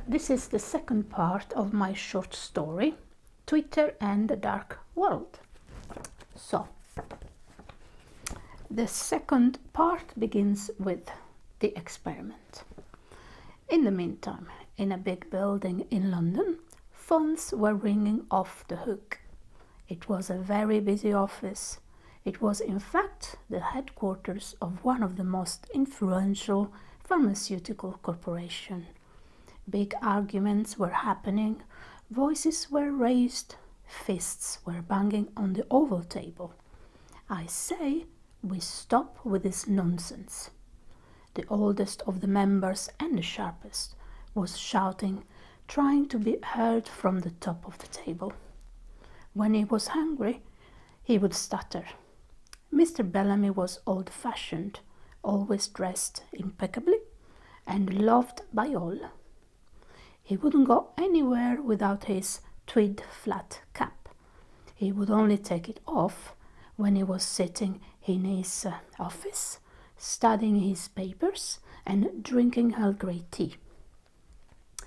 This is the second part of my short story, Twitter and the Dark World. So, the second part begins with the experiment. In the meantime, in a big building in London, phones were ringing off the hook. It was a very busy office. It was in fact the headquarters of one of the most influential pharmaceutical corporations. Big arguments were happening, voices were raised, fists were banging on the oval table. I say, we stop with this nonsense. The oldest of the members and the sharpest was shouting, trying to be heard from the top of the table. When he was hungry, he would stutter. Mr. Bellamy was old-fashioned, always dressed impeccably, and loved by all. He wouldn't go anywhere without his tweed flat cap. He would only take it off when he was sitting in his office, studying his papers and drinking Earl Grey tea.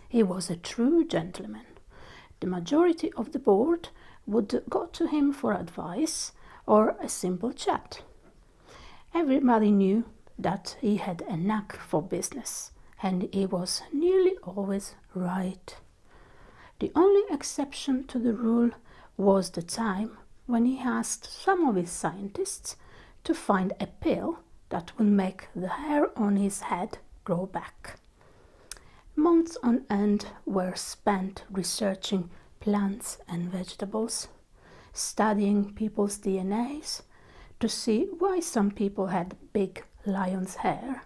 He was a true gentleman. The majority of the board would go to him for advice or a simple chat. Everybody knew that he had a knack for business, and he was nearly always right. The only exception to the rule was the time when he asked some of his scientists to find a pill that would make the hair on his head grow back. Months on end were spent researching plants and vegetables, studying people's DNAs to see why some people had big lion's hair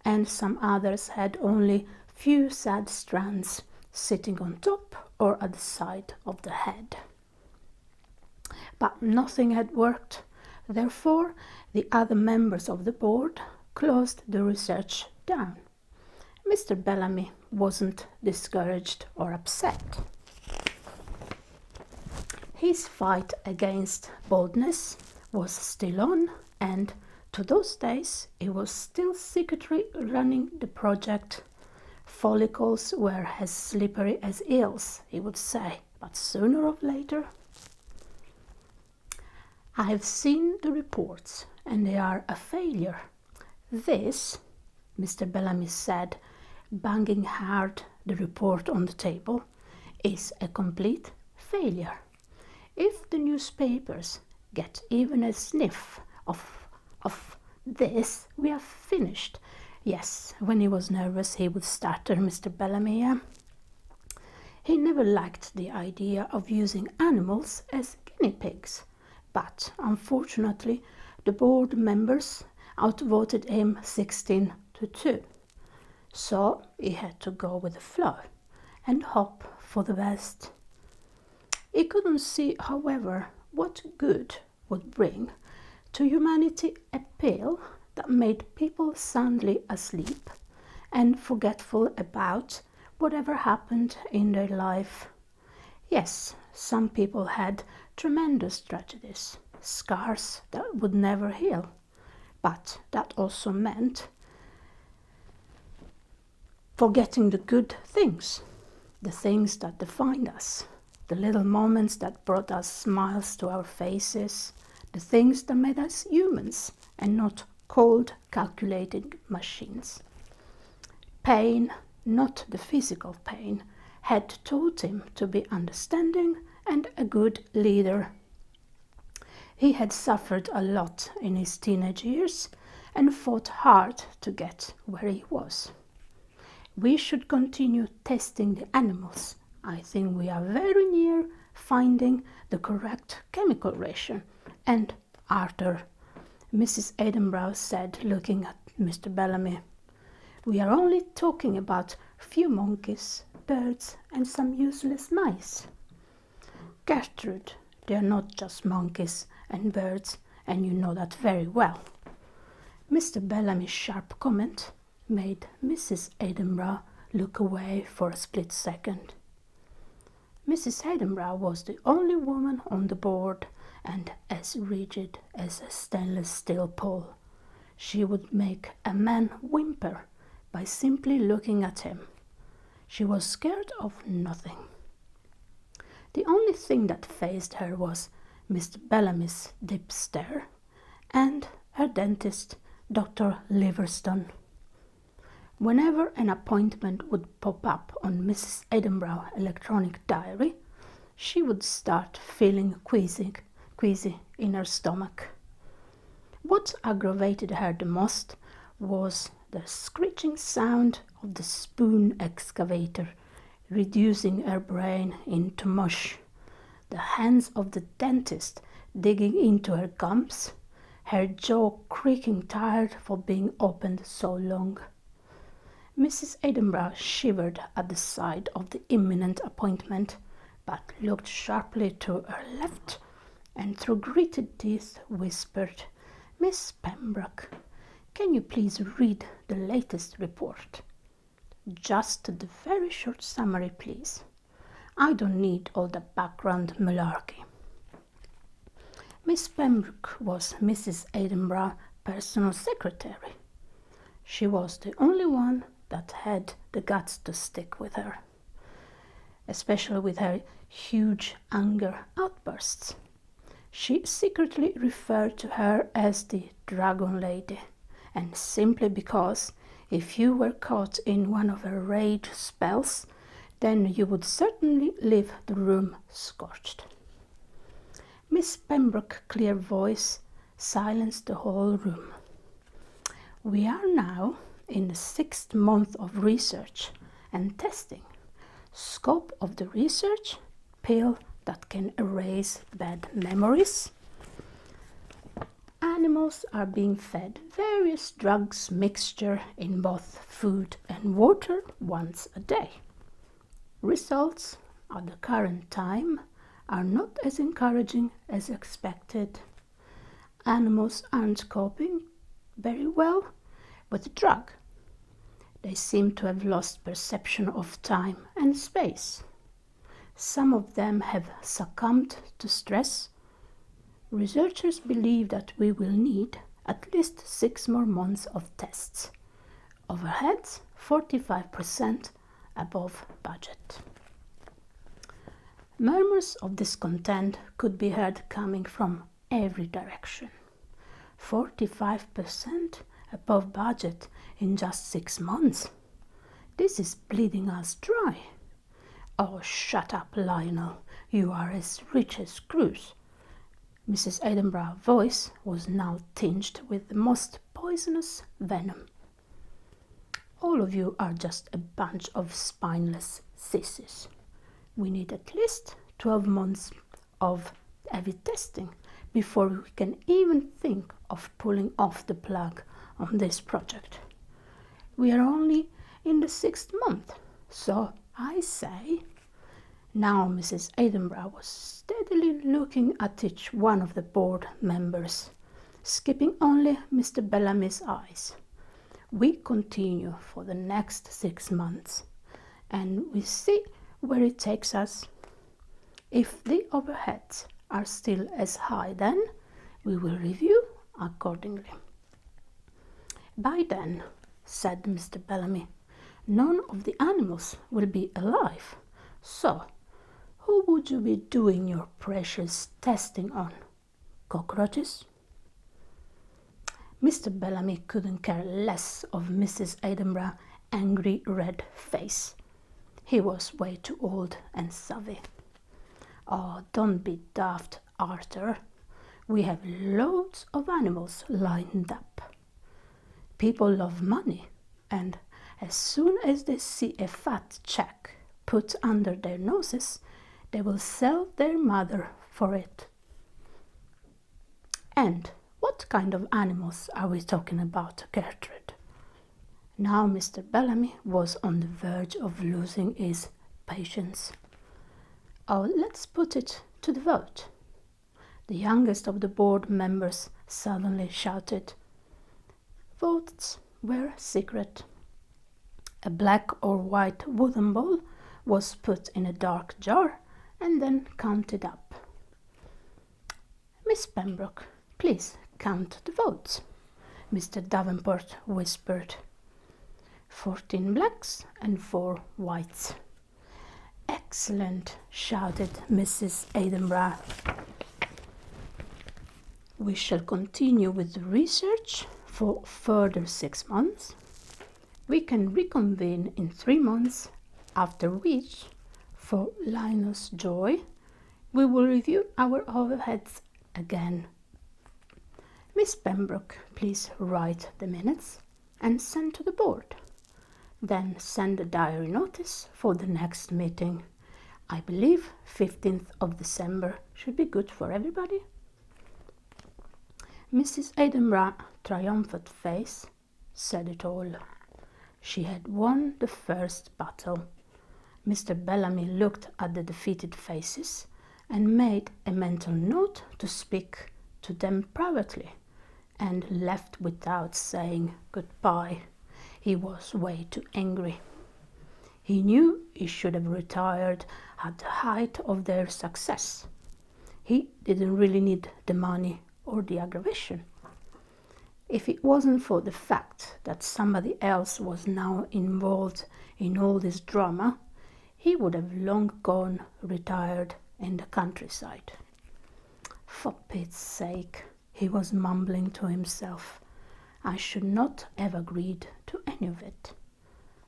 and some others had only few sad strands sitting on top or at the side of the head. But nothing had worked. Therefore, the other members of the board closed the research down. Mr. Bellamy wasn't discouraged or upset. His fight against baldness was still on, and to those days he was still secretly running the project. Follicles were as slippery as eels, he would say, but sooner or later. I've seen the reports, and they are a failure. This, Mr. Bellamy said, banging hard the report on the table, is a complete failure. If the newspapers get even a sniff of this, we are finished. Yes, when he was nervous, he would stutter, Mr. Bellamy. He never liked the idea of using animals as guinea pigs, but unfortunately, the board members outvoted him 16-2. So he had to go with the flow and hope for the best. He couldn't see, however, what good would bring to humanity a pill that made people soundly asleep and forgetful about whatever happened in their life. Yes, some people had tremendous tragedies, scars that would never heal, but that also meant forgetting the good things, the things that defined us, the little moments that brought us smiles to our faces, the things that made us humans and not cold, calculating machines. Pain, not the physical pain, had taught him to be understanding and a good leader. He had suffered a lot in his teenage years and fought hard to get where he was. We should continue testing the animals. I think we are very near finding the correct chemical ratio. And Arthur, Mrs. Edinburgh said, looking at Mr. Bellamy, we are only talking about a few monkeys, birds, and some useless mice. Gertrude, they are not just monkeys and birds, and you know that very well. Mr. Bellamy's sharp comment made Mrs. Edinburgh look away for a split second. Mrs. Edinburgh was the only woman on the board, and as rigid as a stainless steel pole. She would make a man whimper by simply looking at him. She was scared of nothing. The only thing that fazed her was Mr. Bellamy's deep stare and her dentist, Dr. Liverstone. Whenever an appointment would pop up on Mrs. Edinburgh's electronic diary, she would start feeling queasy in her stomach. What aggravated her the most was the screeching sound of the spoon excavator reducing her brain into mush, the hands of the dentist digging into her gums, her jaw creaking tired for being opened so long. Mrs. Edinburgh shivered at the sight of the imminent appointment, but looked sharply to her left and through gritted teeth whispered, "Miss Pembroke, can you please read the latest report? Just the very short summary, please. I don't need all the background malarkey." Miss Pembroke was Mrs. Edinburgh's personal secretary. She was the only one that had the guts to stick with her, especially with her huge anger outbursts. She secretly referred to her as the Dragon Lady, and simply because if you were caught in one of her rage spells, then you would certainly leave the room scorched. Miss Pembroke's clear voice silenced the whole room. "We are now in the 6th month of research and testing. Scope of the research: pill that can erase bad memories. Animals are being fed various drugs mixture in both food and water once a day. Results at the current time are not as encouraging as expected. Animals aren't coping very well with the drug. They seem to have lost perception of time and space. Some of them have succumbed to stress. Researchers believe that we will need at least 6 more months of tests. Overheads 45% above budget." Murmurs of discontent could be heard coming from every direction. 45% above budget in just 6 months. This is bleeding us dry. "Oh, shut up, Lionel. You are as rich as Screws." Mrs. Edinburgh's voice was now tinged with the most poisonous venom. "All of you are just a bunch of spineless sissies. We need at least 12 months of heavy testing before we can even think of pulling off the plug on this project. We are only in the 6th month, so I say..." Now Mrs. Edinburgh was steadily looking at each one of the board members, skipping only Mr. Bellamy's eyes. "We continue for the next 6 months, and we see where it takes us. If the overheads are still as high then, we will review accordingly." "By then," said Mr. Bellamy, "none of the animals will be alive. So, who would you be doing your precious testing on? Cockroaches?" Mr. Bellamy couldn't care less of Mrs. Edinburgh's angry red face. He was way too old and savvy. "Oh, don't be daft, Arthur. We have loads of animals lined up. People love money, and as soon as they see a fat check put under their noses, they will sell their mother for it." "And what kind of animals are we talking about, Gertrude?" Now Mr. Bellamy was on the verge of losing his patience. "Oh, let's put it to the vote." The youngest of the board members suddenly shouted. Votes were secret. A black or white wooden ball was put in a dark jar and then counted up. "Miss Pembroke, please count the votes," Mr. Davenport whispered. 14 blacks and 4 whites. Excellent, shouted Mrs. Edinburgh. We shall continue with the research for further 6 months. We can reconvene in 3 months, after which, for Lionel's joy, we will review our overheads again. Miss Pembroke, please write the minutes and send to the board. Then send a diary notice for the next meeting. I believe 15th of December should be good for everybody. Mrs. Edinburgh's triumphant face said it all. She had won the first battle. Mr. Bellamy looked at the defeated faces and made a mental note to speak to them privately, and left without saying goodbye. He was way too angry. He knew he should have retired at the height of their success. He didn't really need the money or the aggravation. If it wasn't for the fact that somebody else was now involved in all this drama, he would have long gone retired in the countryside. For Pete's sake, he was mumbling to himself, I should not have agreed to any of it.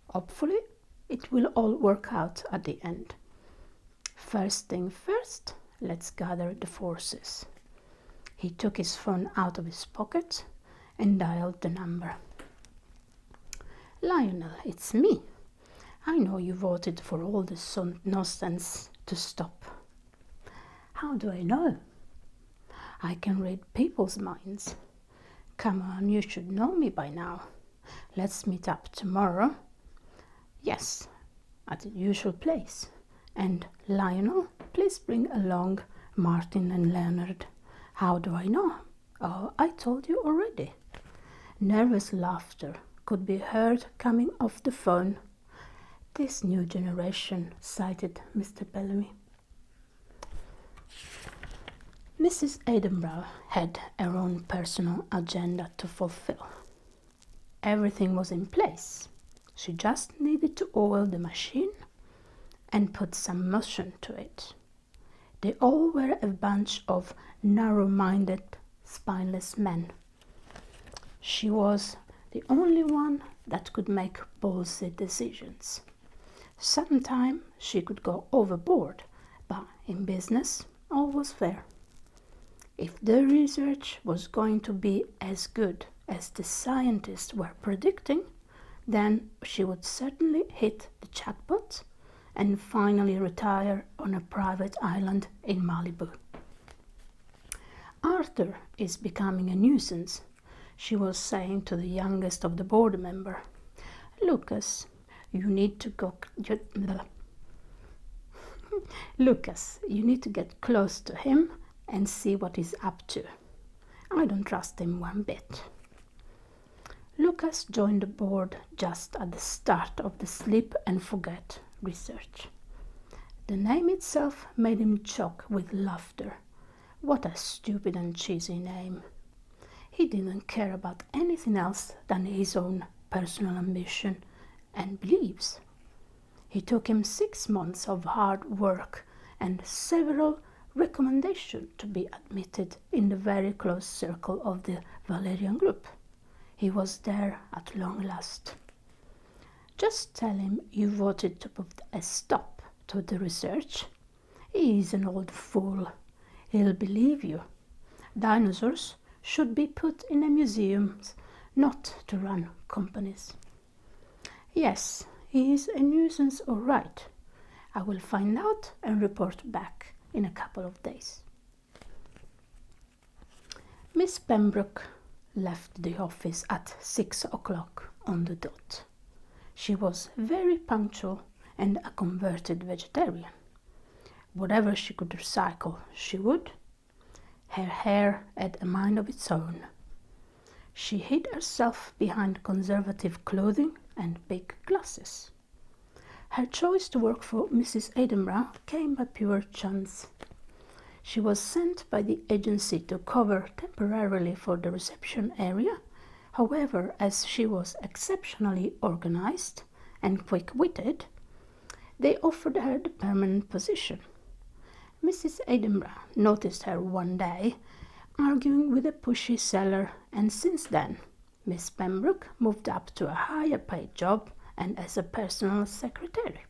Hopefully, it will all work out at the end. First thing first, let's gather the forces. He took his phone out of his pocket and dialed the number. Lionel, it's me. I know you voted for all this nonsense to stop. How do I know? I can read people's minds. Come on, you should know me by now. Let's meet up tomorrow. Yes, at the usual place. And Lionel, please bring along Martin and Leonard. How do I know? Oh, I told you already. Nervous laughter could be heard coming off the phone. This new generation, sighed Mr. Bellamy. Mrs. Edinburgh had her own personal agenda to fulfill. Everything was in place. She just needed to oil the machine and put some motion to it. They all were a bunch of narrow-minded, spineless men. She was the only one that could make ballsy decisions. Sometimes she could go overboard, but in business, all was fair. If the research was going to be as good as the scientists were predicting, then she would certainly hit the jackpot and finally retire on a private island in Malibu. Arthur is becoming a nuisance, she was saying to the youngest of the board member. Lucas, you need to get close to him and see what he's up to. I don't trust him one bit. Lucas joined the board just at the start of the Sleep and Forget research. The name itself made him choke with laughter. What a stupid and cheesy name. He didn't care about anything else than his own personal ambition and beliefs. It took him 6 months of hard work and several recommendations to be admitted in the very close circle of the Valerian group. He was there at long last. Just tell him you voted to put a stop to the research. He's an old fool. He'll believe you. Dinosaurs should be put in a museum, not to run companies. Yes, he is a nuisance, all right. I will find out and report back in a couple of days. Miss Pembroke left the office at 6 o'clock on the dot. She was very punctual and a converted vegetarian. Whatever she could recycle, she would. Her hair had a mind of its own. She hid herself behind conservative clothing and big glasses. Her choice to work for Mrs. Edinburgh came by pure chance. She was sent by the agency to cover temporarily for the reception area However, as she was exceptionally organized and quick-witted, they offered her the permanent position. Mrs. Edinburgh noticed her one day arguing with a pushy seller, and since then Miss Pembroke moved up to a higher paid job and as a personal secretary.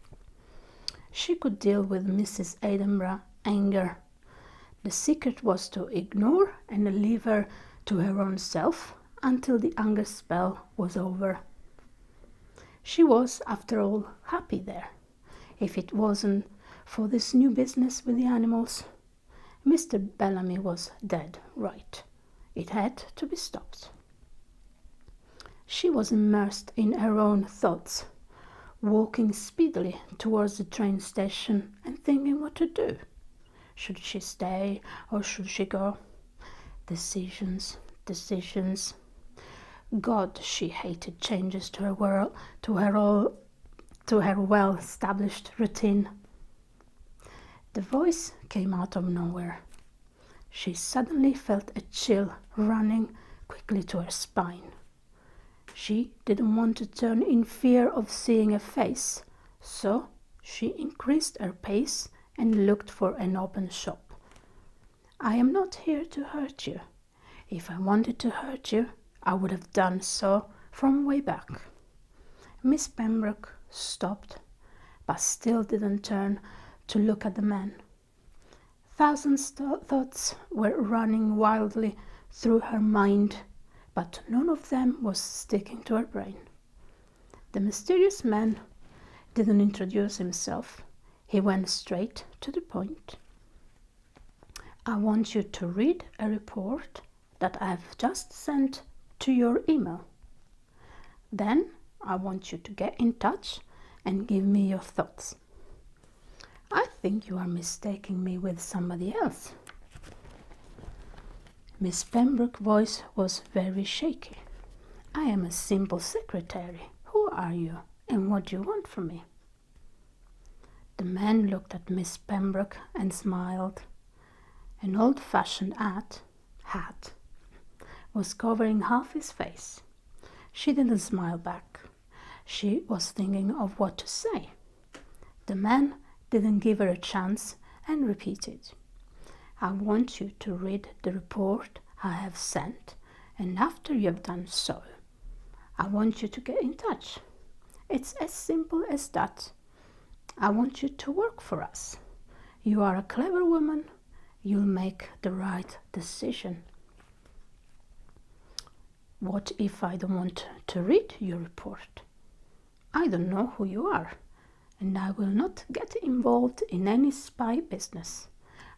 She could deal with Mrs. Edinburgh's anger. The secret was to ignore and leave her to her own self until the anger spell was over. She was, after all, happy there. If it wasn't for this new business with the animals, Mr. Bellamy was dead right. It had to be stopped. She was immersed in her own thoughts, walking speedily towards the train station and thinking what to do. Should she stay or should she go? Decisions. God, she hated changes to her world, to her well-established routine. The voice came out of nowhere. She suddenly felt a chill running quickly to her spine. She didn't want to turn in fear of seeing a face, so she increased her pace and looked for an open shop. I am not here to hurt you. If I wanted to hurt you, I would have done so from way back. Miss Pembroke stopped, but still didn't turn to look at the man. Thousands thoughts were running wildly through her mind, but none of them was sticking to her brain. The mysterious man didn't introduce himself. He went straight to the point. I want you to read a report that I have just sent to your email. Then I want you to get in touch and give me your thoughts. I think you are mistaking me with somebody else. Miss Pembroke's voice was very shaky. I am a simple secretary. Who are you and what do you want from me? The man looked at Miss Pembroke and smiled. An old-fashioned hat was covering half his face. She didn't smile back. She was thinking of what to say. The man didn't give her a chance and repeated, I want you to read the report I have sent, and after you have done so, I want you to get in touch. It's as simple as that. I want you to work for us. You are a clever woman. You'll make the right decision. What if I don't want to read your report? I don't know who you are, and I will not get involved in any spy business.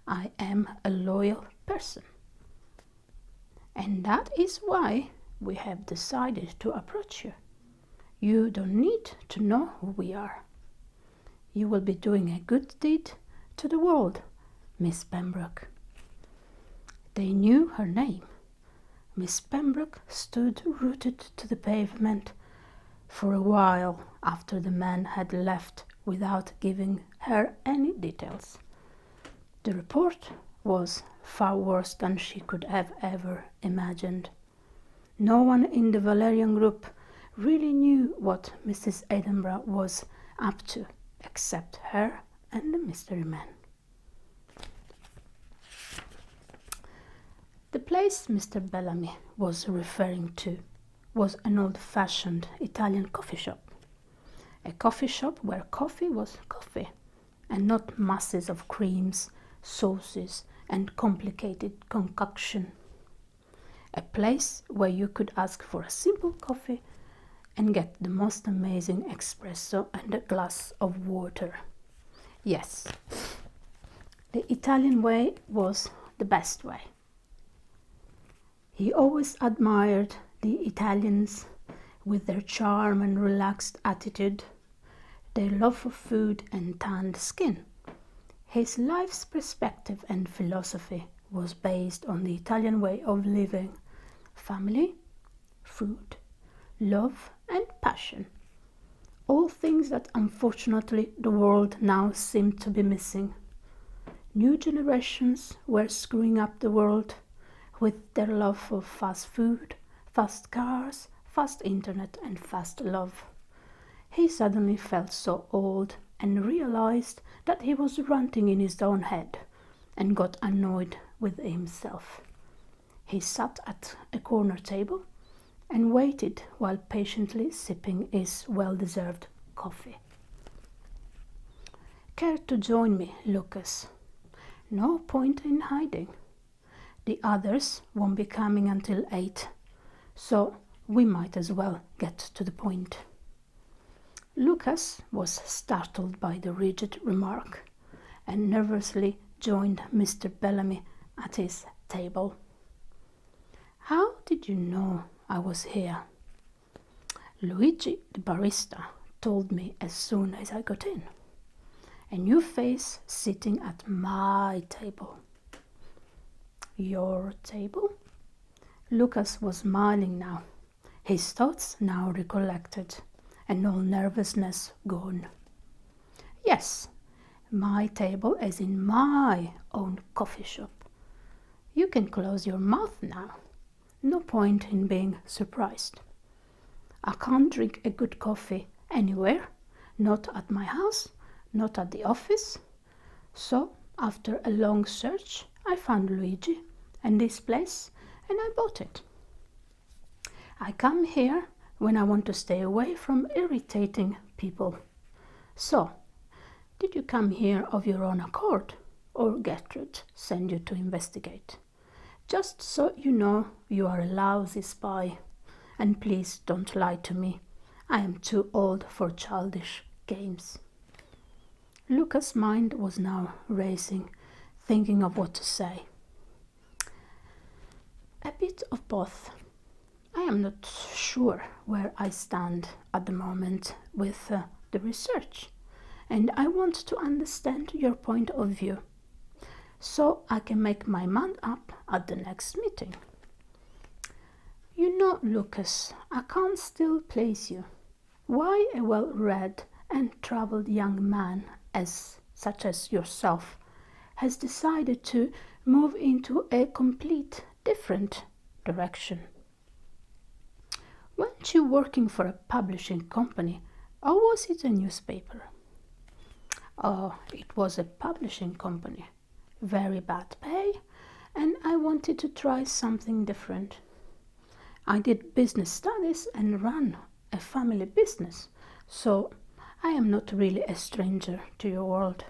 I am a loyal person. And that is why we have decided to approach you. You don't need to know who we are. You will be doing a good deed to the world, Miss Pembroke. They knew her name. Miss Pembroke stood rooted to the pavement for a while after the man had left without giving her any details. The report was far worse than she could have ever imagined. No one in the Valerian group really knew what Mrs. Edinburgh was up to, except her and the mystery man. The place Mr. Bellamy was referring to was an old-fashioned Italian coffee shop. A coffee shop where coffee was coffee, and not masses of creams, sauces, and complicated concoction. A place where you could ask for a simple coffee and get the most amazing espresso and a glass of water. Yes, the Italian way was the best way. He always admired the Italians with their charm and relaxed attitude, their love for food and tanned skin. His life's perspective and philosophy was based on the Italian way of living: family, food, love, and passion. All things that unfortunately the world now seemed to be missing. New generations were screwing up the world with their love for fast food, fast cars, fast internet, and fast love. He suddenly felt so old and realized that he was ranting in his own head and got annoyed with himself. He sat at a corner table and waited while patiently sipping his well-deserved coffee. Care to join me, Lucas? No point in hiding. The others won't be coming until 8, so we might as well get to the point. Lucas was startled by the rigid remark and nervously joined Mr. Bellamy at his table. How did you know I was here? Luigi, the barista, told me as soon as I got in. A new face sitting at my table. Your table? Lucas was smiling now, his thoughts now recollected, and all nervousness gone. Yes, my table is in my own coffee shop. You can close your mouth now. No point in being surprised. I can't drink a good coffee anywhere, not at my house, not at the office. So, after a long search, I found Luigi and this place, and I bought it. I come here when I want to stay away from irritating people. So, did you come here of your own accord, or Gertrude sent you to investigate? Just so you know, you are a lousy spy, and please don't lie to me. I am too old for childish games. Lucas' mind was now racing, thinking of what to say. A bit of both. I am not sure where I stand at the moment with the research, and I want to understand your point of view, so I can make my mind up at the next meeting. You know, Lucas, I can't still place you. Why a well-read and travelled young man such as yourself has decided to move into a complete different direction? Weren't you working for a publishing company, or was it a newspaper? Oh, it was a publishing company. Very bad pay, and I wanted to try something different. I did business studies and ran a family business, so I am not really a stranger to your world.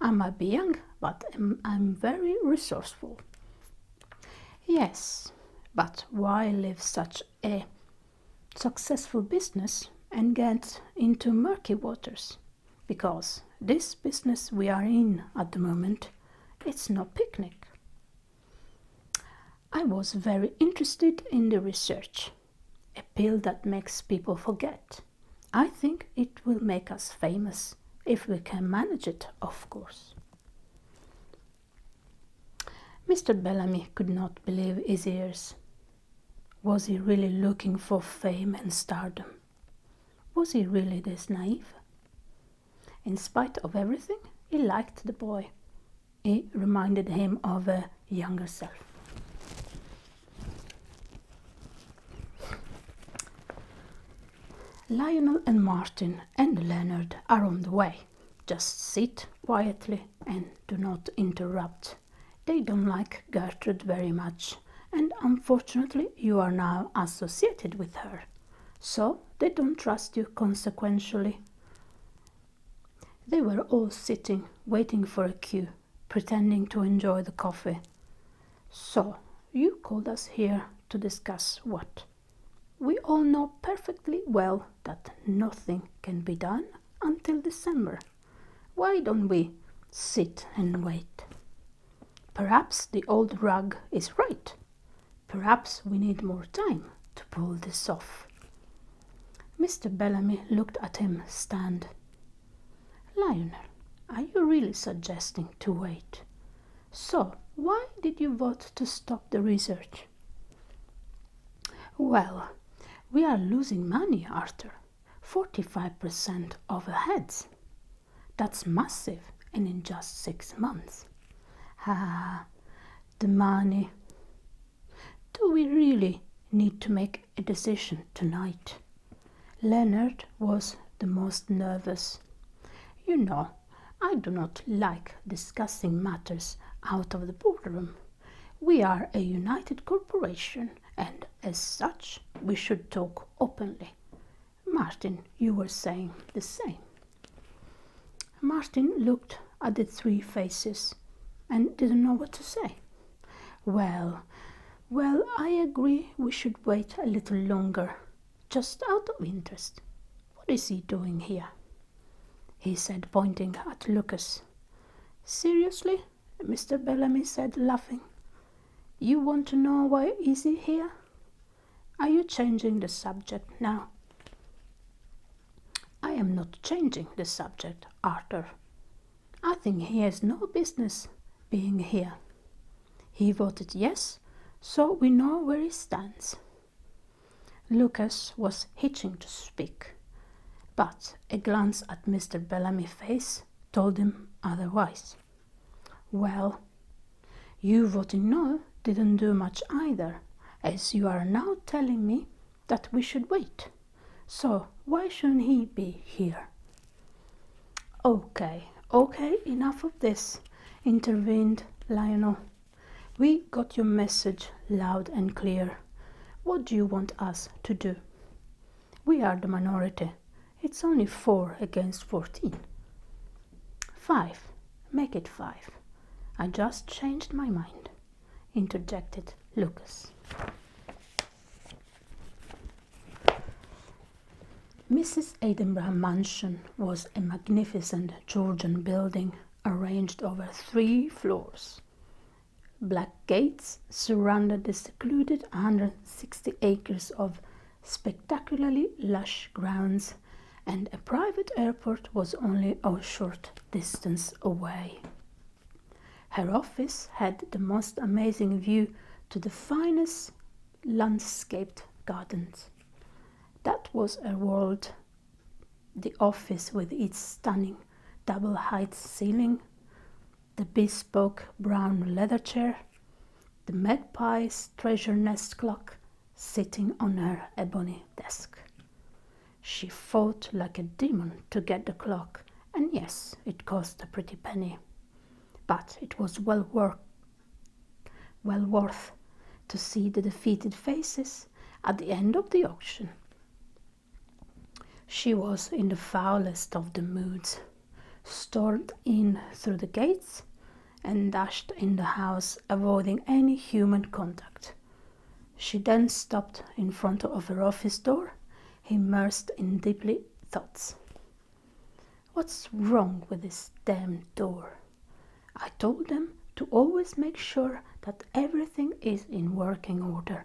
I might be young, but I'm very resourceful. Yes, but why live such a successful business and get into murky waters? Because this business we are in at the moment, it's no picnic. I was very interested in the research, a pill that makes people forget. I think it will make us famous, if we can manage it, of course. Mr. Bellamy could not believe his ears. Was he really looking for fame and stardom? Was he really this naive? In spite of everything, he liked the boy. He reminded him of a younger self. Lionel and Martin and Leonard are on the way. Just sit quietly and do not interrupt. They don't like Gertrude very much, and unfortunately you are now associated with her, so they don't trust you consequentially. They were all sitting, waiting for a cue, pretending to enjoy the coffee. So, you called us here to discuss what? We all know perfectly well that nothing can be done until December. Why don't we sit and wait? Perhaps the old rug is right. Perhaps we need more time to pull this off. Mr. Bellamy looked at him stand. Lionel, are you really suggesting to wait? So, why did you vote to stop the research? Well, we are losing money, Arthur. 45% overheads. That's massive, and in just 6 months. Ah, the money. Do we really need to make a decision tonight. Leonard was the most nervous. You know, I do not like discussing matters out of the boardroom. We are a united corporation, and as such, we should talk openly. Martin, you were saying the same. Martin looked at the three faces and didn't know what to say. Well, I agree we should wait a little longer, just out of interest. What is he doing here? He said, pointing at Lucas. Seriously? Mr. Bellamy said, laughing. You want to know why is he here? Are you changing the subject now? I am not changing the subject, Arthur. I think he has no business being here. He voted yes, so we know where he stands. Lucas was itching to speak, but a glance at Mr. Bellamy's face told him otherwise. Well, you voting no didn't do much either, as you are now telling me that we should wait. So why shouldn't he be here? Okay, enough of this, intervened Lionel. We got your message loud and clear. What do you want us to do? We are the minority. It's only 4 against 14. 5. Make it 5. I just changed my mind, interjected Lucas. Mrs. Edinburgh Mansion was a magnificent Georgian building arranged over 3 floors. Black gates surrounded the secluded 160 acres of spectacularly lush grounds, and a private airport was only a short distance away. Her office had the most amazing view to the finest landscaped gardens. That was a world. The office with its stunning double-height ceiling, the bespoke brown leather chair, the magpie's treasure nest clock sitting on her ebony desk. She fought like a demon to get the clock, and yes, it cost a pretty penny. But it was well worth to see the defeated faces at the end of the auction. She was in the foulest of the moods, stormed in through the gates, and dashed in the house, avoiding any human contact. She then stopped in front of her office door, immersed in deeply thoughts. What's wrong with this damn door? I told them to always make sure that everything is in working order.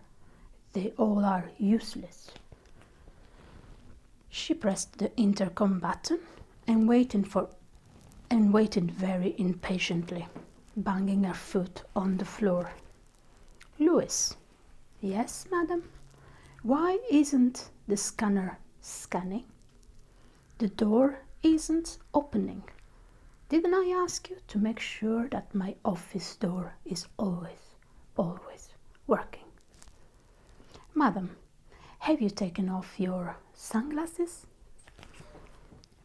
They all are useless. She pressed the intercom button and waited very impatiently, banging her foot on the floor. Louis. Yes, madam. Why isn't the scanner scanning? The door isn't opening. Didn't I ask you to make sure that my office door is always working? Madam, have you taken off your sunglasses?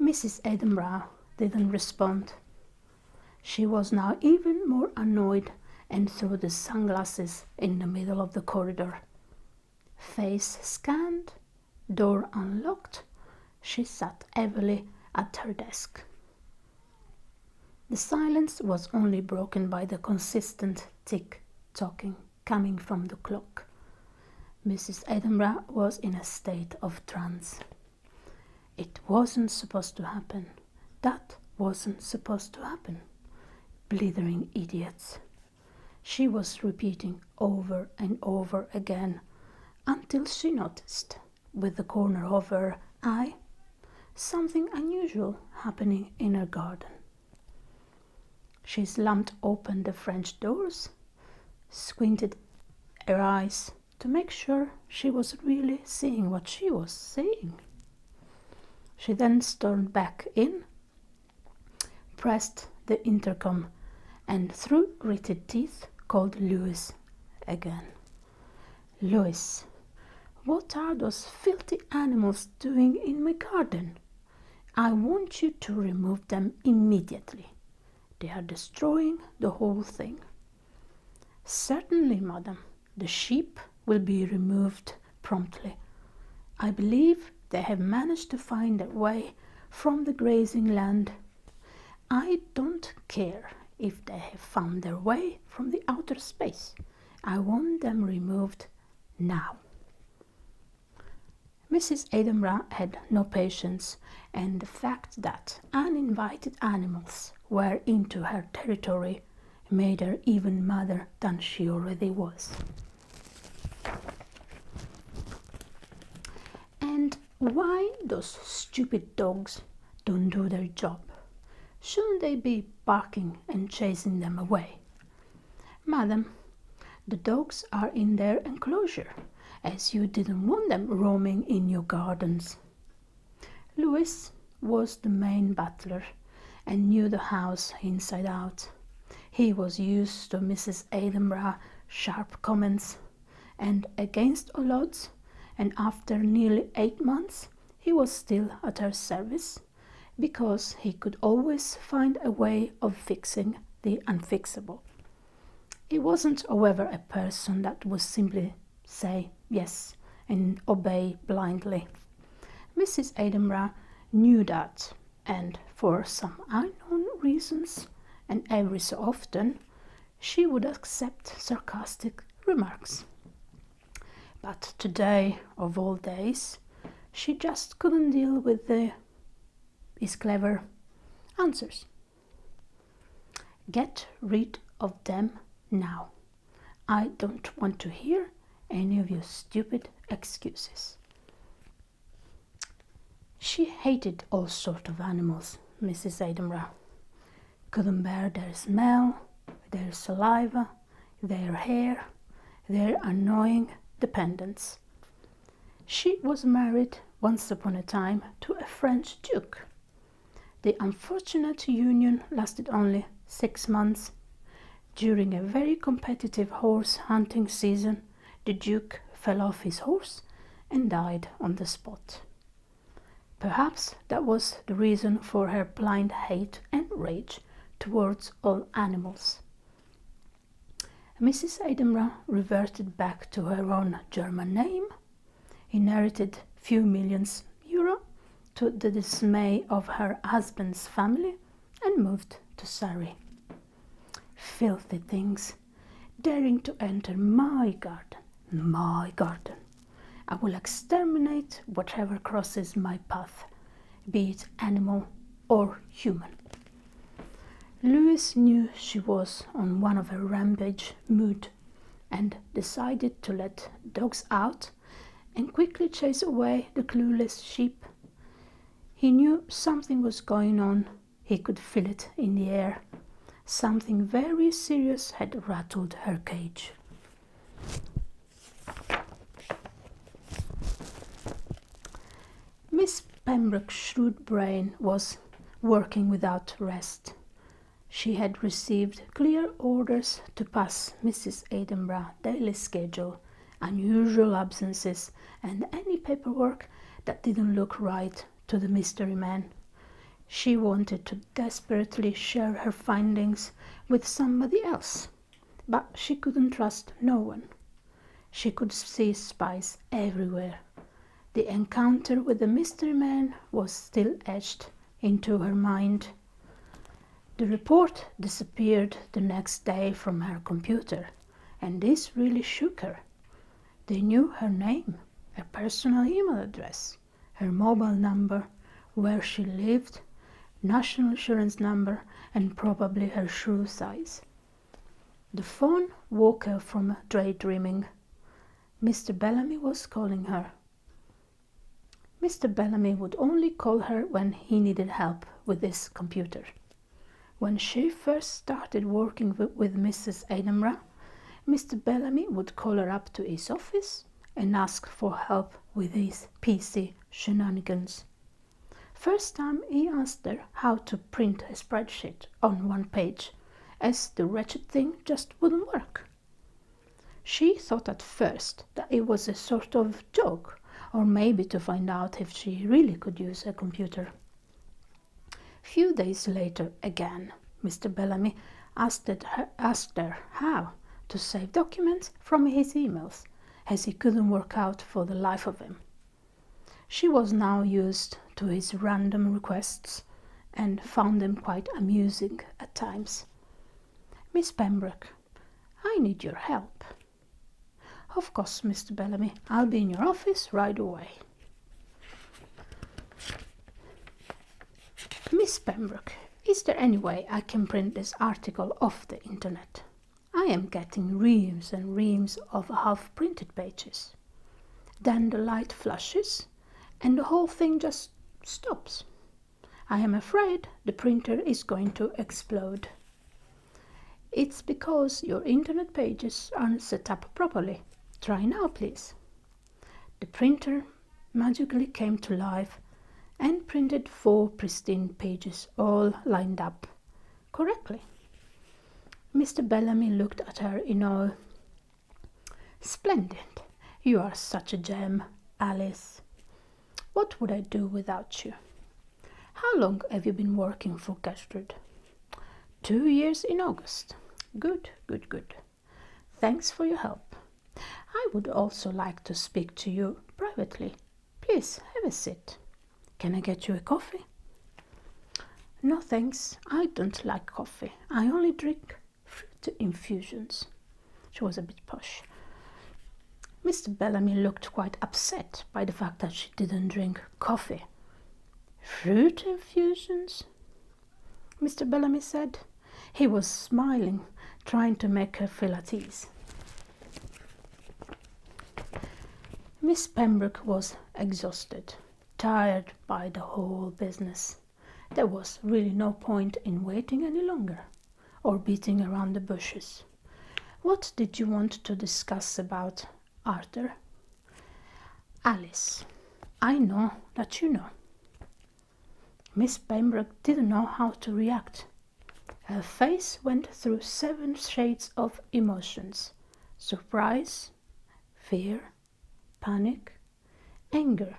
Mrs. Edinburgh didn't respond. She was now even more annoyed and threw the sunglasses in the middle of the corridor. Face scanned, door unlocked, she sat heavily at her desk. The silence was only broken by the consistent tick-tocking coming from the clock. Mrs. Edinburgh was in a state of trance. It wasn't supposed to happen. That wasn't supposed to happen. Blithering idiots. She was repeating over and over again until she noticed, with the corner of her eye, something unusual happening in her garden. She slammed open the French doors, squinted her eyes to make sure she was really seeing what she was seeing. She then stormed back in, pressed the intercom, and through gritted teeth called Louis again. Louis, What are those filthy animals doing in my garden? I want you to remove them immediately. They are destroying the whole thing." "Certainly, madam. The sheep will be removed promptly. I believe they have managed to find their way from the grazing land. I don't care if they have found their way from the outer space. I want them removed now." Mrs. Edinburgh had no patience, and the fact that uninvited animals were into her territory made her even madder than she already was. "And why those stupid dogs don't do their job? Shouldn't they be barking and chasing them away?" "Madam, the dogs are in their enclosure, as you didn't want them roaming in your gardens." Louis was the main butler and knew the house inside out. He was used to Mrs. Edinburgh's sharp comments, and against all odds, and after nearly 8 months, he was still at her service, because he could always find a way of fixing the unfixable. He wasn't, however, a person that would simply say yes and obey blindly. Mrs. Edinburgh knew that, and for some unknown reasons, and every so often, she would accept sarcastic remarks. But today, of all days, she just couldn't deal with his clever answers. "Get rid of them now. I don't want to hear any of your stupid excuses." She hated all sorts of animals, Mrs. Edinburgh. Couldn't bear their smell, their saliva, their hair, their annoying dependence. She was married once upon a time to a French duke. The unfortunate union lasted only 6 months. During a very competitive horse hunting season, the duke fell off his horse and died on the spot. Perhaps that was the reason for her blind hate and rage towards all animals. Mrs. Edinburgh reverted back to her own German name, inherited few millions euro to the dismay of her husband's family, and moved to Surrey. Filthy things, daring to enter my garden, my garden. I will exterminate whatever crosses my path, be it animal or human. Louis knew she was on one of her rampage mood, and decided to let dogs out and quickly chase away the clueless sheep. He knew something was going on. He could feel it in the air. Something very serious had rattled her cage. Miss Pembroke's shrewd brain was working without rest. She had received clear orders to pass Mrs. Edinburgh's daily schedule, unusual absences, and any paperwork that didn't look right to the mystery man. She wanted to desperately share her findings with somebody else, but she couldn't trust no one. She could see spies everywhere. The encounter with the mystery man was still etched into her mind. The report disappeared the next day from her computer, and this really shook her. They knew her name, her personal email address, her mobile number, where she lived, national insurance number, and probably her shoe size. The phone woke her from daydreaming. Mr. Bellamy was calling her. Mr. Bellamy would only call her when he needed help with his computer. When she first started working with Mrs. Edinburgh, Mr. Bellamy would call her up to his office and ask for help with his PC shenanigans. First time he asked her how to print a spreadsheet on one page, as the wretched thing just wouldn't work. She thought at first that it was a sort of joke, or maybe to find out if she really could use a computer. Few days later again, Mr. Bellamy asked her how to save documents from his emails, as he couldn't work out for the life of him. She was now used to his random requests and found them quite amusing at times. "Miss Pembroke, I need your help." "Of course, Mr. Bellamy, I'll be in your office right away." "Miss Pembroke, is there any way I can print this article off the internet? I am getting reams and reams of half-printed pages. Then the light flashes and the whole thing just stops. I am afraid the printer is going to explode." "It's because your internet pages aren't set up properly. Try now, please." The printer magically came to life and printed 4 pristine pages, all lined up correctly. Mr. Bellamy looked at her in awe. "Splendid! You are such a gem, Alice. What would I do without you? How long have you been working for Gertrude?" 2 years in August. Good, good, good. Thanks for your help. I would also like to speak to you privately. Please have a seat. Can I get you a coffee?" "No, thanks. I don't like coffee. I only drink fruit infusions." She was a bit posh. Mr. Bellamy looked quite upset by the fact that she didn't drink coffee. "Fruit infusions?" Mr. Bellamy said. He was smiling, trying to make her feel at ease. Miss Pembroke was exhausted, tired by the whole business. There was really no point in waiting any longer, or beating around the bushes. "What did you want to discuss about Arthur?" "Alice, I know that you know." Miss Pembroke didn't know how to react. Her face went through 7 shades of emotions: surprise, fear, panic, anger,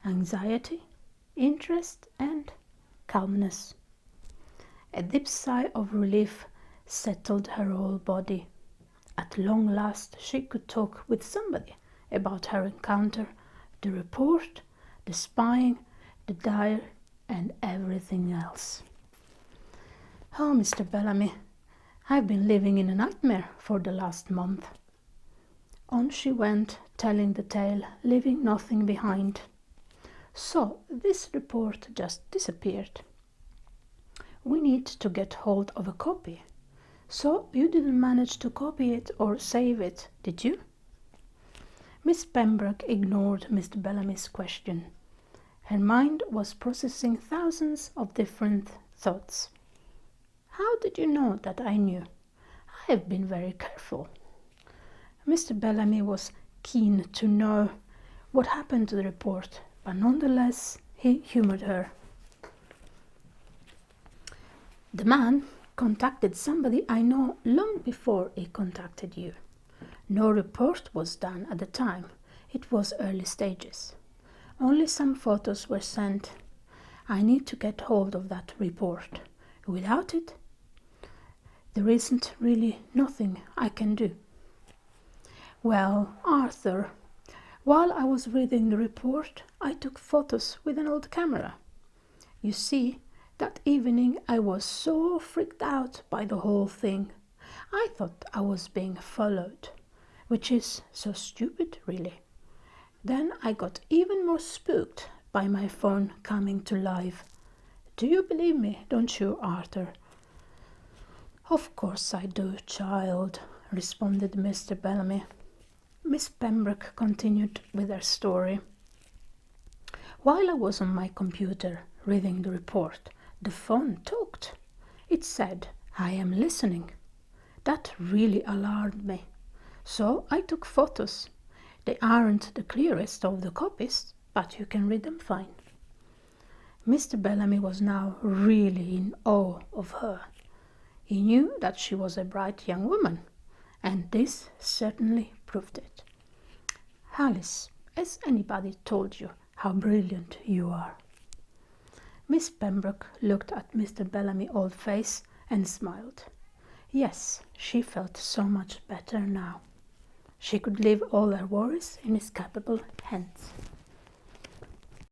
anxiety, interest, and calmness. A deep sigh of relief settled her whole body. At long last she could talk with somebody about her encounter, the report, the spying, the diary, and everything else. "Oh, Mr. Bellamy, I've been living in a nightmare for the last month." On she went, telling the tale, leaving nothing behind. "So this report just disappeared. We need to get hold of a copy. So you didn't manage to copy it or save it, did you?" Miss Pembroke ignored Mr. Bellamy's question. Her mind was processing thousands of different thoughts. "How did you know that I knew? I have been very careful." Mr. Bellamy was keen to know what happened to the report, but nonetheless he humored her. "The man contacted somebody I know long before he contacted you. No report was done at the time. It was early stages. Only some photos were sent. I need to get hold of that report. Without it, there isn't really nothing I can do." "Well, Arthur, while I was reading the report, I took photos with an old camera. You see, that evening I was so freaked out by the whole thing. I thought I was being followed, which is so stupid, really. Then I got even more spooked by my phone coming to life. Do you believe me, don't you, Arthur?" "Of course I do, child," responded Mr. Bellamy. Miss Pembroke continued with her story. "While I was on my computer reading the report, the phone talked. It said, 'I am listening.' That really alarmed me. So I took photos. They aren't the clearest of the copies, but you can read them fine." Mr. Bellamy was now really in awe of her. He knew that she was a bright young woman, and this certainly proved it. Alice, has anybody told you how brilliant you are? Miss Pembroke looked at Mr. Bellamy's old face and smiled. Yes, she felt so much better now. She could leave all her worries in his capable hands.